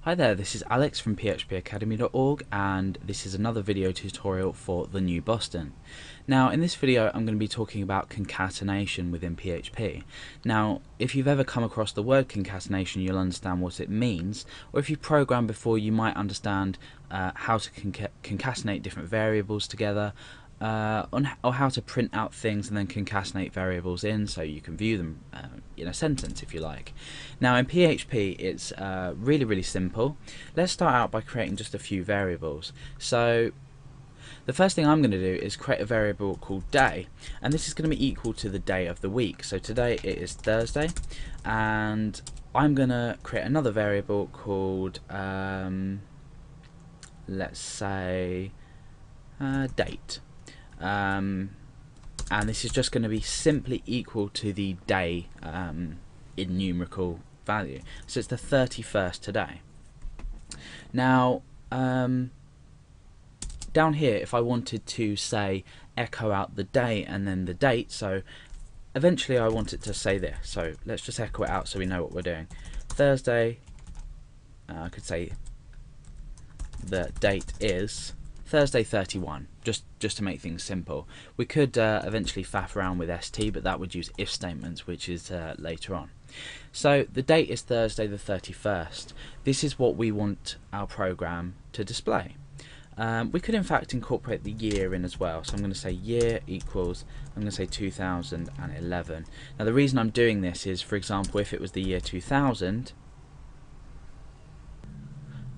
Hi there, this is Alex from phpacademy.org and this is another video tutorial for the new Boston. Now in this video I'm going to be talking about concatenation within PHP. Now if you've ever come across the word concatenation you'll understand what it means, or if you've programmed before you might understand how to concatenate different variables together, or how to print out things and then concatenate variables in so you can view them in a sentence if you like. Now in PHP it's really simple. Let's start out by creating just a few variables. So the first thing I'm going to do is create a variable called day, and this is going to be equal to the day of the week. So today it is Thursday, and I'm going to create another variable called let's say date. And this is just going to be simply equal to the day in numerical value. So it's the 31st today. Now down here, if I wanted to say echo out the day and then the date, so eventually I want it to say this, so let's just echo it out so we know what we're doing. Thursday, I could say the date is Thursday 31, just to make things simple. We could eventually faff around with st, but that would use if statements, which is later on. So the date is Thursday the 31st. This is what we want our program to display. We could in fact incorporate the year in as well, so I'm going to say year equals, I'm going to say 2011. Now the reason I'm doing this is, for example, if it was the year 2000,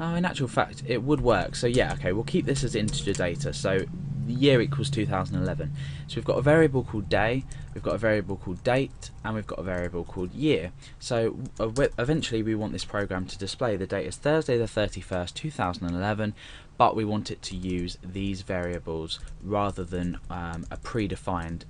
in actual fact it would work. So yeah, okay, we'll keep this as integer data. So the year equals 2011. So we've got a variable called day, we've got a variable called date, and we've got a variable called year. So eventually we want this program to display the date is Thursday the 31st 2011, but we want it to use these variables rather than a predefined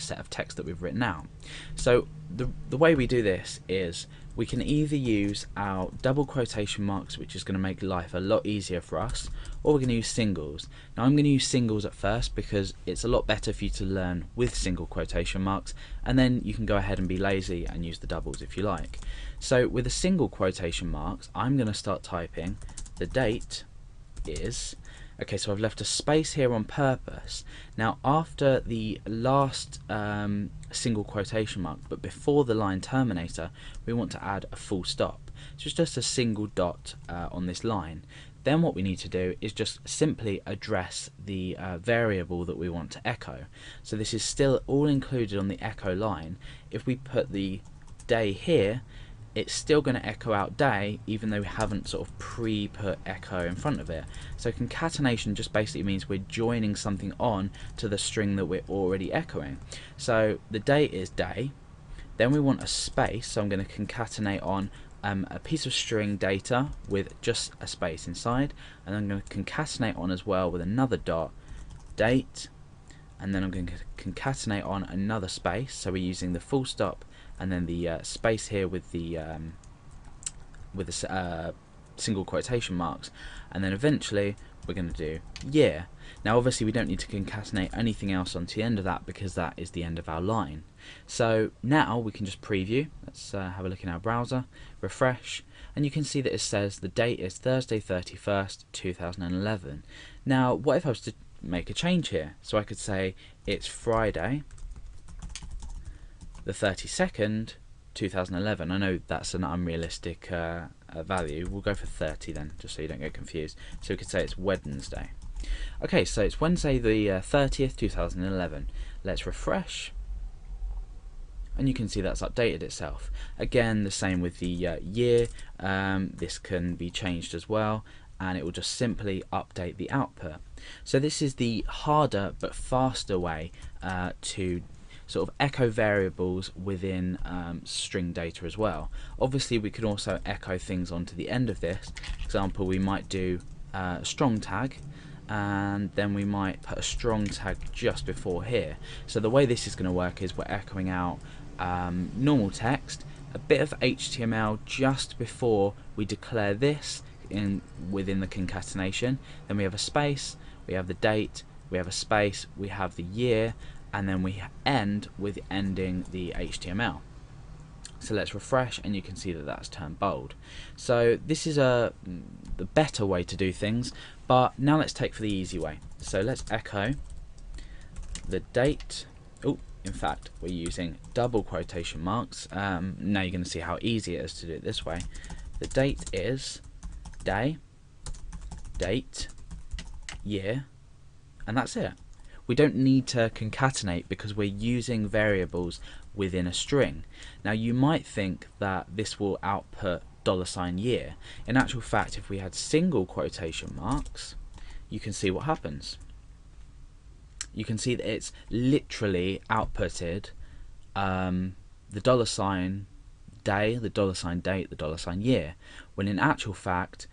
set of text that we've written out. So the way we do this is we can either use our double quotation marks, which is going to make life a lot easier for us, or we're going to use singles. Now I'm going to use singles at first because it's a lot better for you to learn with single quotation marks, and then you can go ahead and be lazy and use the doubles if you like. So with the single quotation marks, I'm going to start typing the date is, okay, so I've left a space here on purpose. Now after the last single quotation mark, but before the line terminator, we want to add a full stop. So it's just a single dot on this line. Then what we need to do is just simply address the variable that we want to echo. So this is still all included on the echo line. If we put the day here, it's still going to echo out day even though we haven't sort of pre-put echo in front of it. So concatenation just basically means we're joining something on to the string that we're already echoing. So the day is day, then we want a space, so I'm going to concatenate on a piece of string data with just a space inside, and I'm going to concatenate on as well with another dot date, and then I'm going to concatenate on another space, so we're using the full stop and then the space here with the single quotation marks, and then eventually we're going to do year. Now obviously we don't need to concatenate anything else onto the end of that because that is the end of our line. So now we can just preview. Let's have a look in our browser, refresh, and you can see that it says the date is Thursday 31st 2011. Now what if I was to make a change here? So I could say it's Friday the 32nd 2011. I know that's an unrealistic value. We'll go for 30 then, just so you don't get confused. So we could say it's Wednesday. Okay, so it's Wednesday the 30th 2011. Let's refresh, and you can see that's updated itself. Again, the same with the year. This can be changed as well, and it will just simply update the output. So this is the harder but faster way to sort of echo variables within string data as well. Obviously we could also echo things onto the end of this. For example, we might do a strong tag, and then we might put a strong tag just before here. So the way this is going to work is we're echoing out normal text, a bit of HTML just before we declare this within the concatenation. Then we have a space, we have the date, we have a space, we have the year, and then we end with ending the HTML. So let's refresh, and you can see that that's turned bold. So this is the better way to do things, but now let's take for the easy way. So let's echo the date. Oh, in fact, we're using double quotation marks. Now you're going to see how easy it is to do it this way. The date is day, date, year, and that's it. We don't need to concatenate because we're using variables within a string. Now you might think that this will output $year. In actual fact, if we had single quotation marks, you can see what happens. You can see that it's literally outputted the $sign day, the $sign date, the $sign year, when in actual fact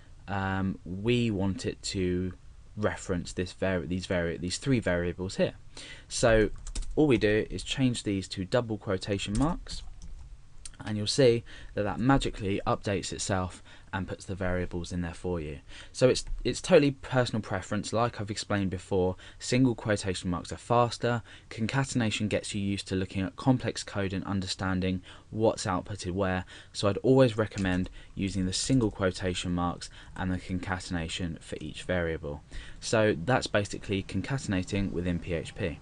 we want it to reference these three variables here. So all we do is change these to double quotation marks, and you'll see that that magically updates itself and puts the variables in there for you. So it's totally personal preference. Like I've explained before, single quotation marks are faster. Concatenation gets you used to looking at complex code and understanding what's outputted where. So I'd always recommend using the single quotation marks and the concatenation for each variable. So that's basically concatenating within PHP.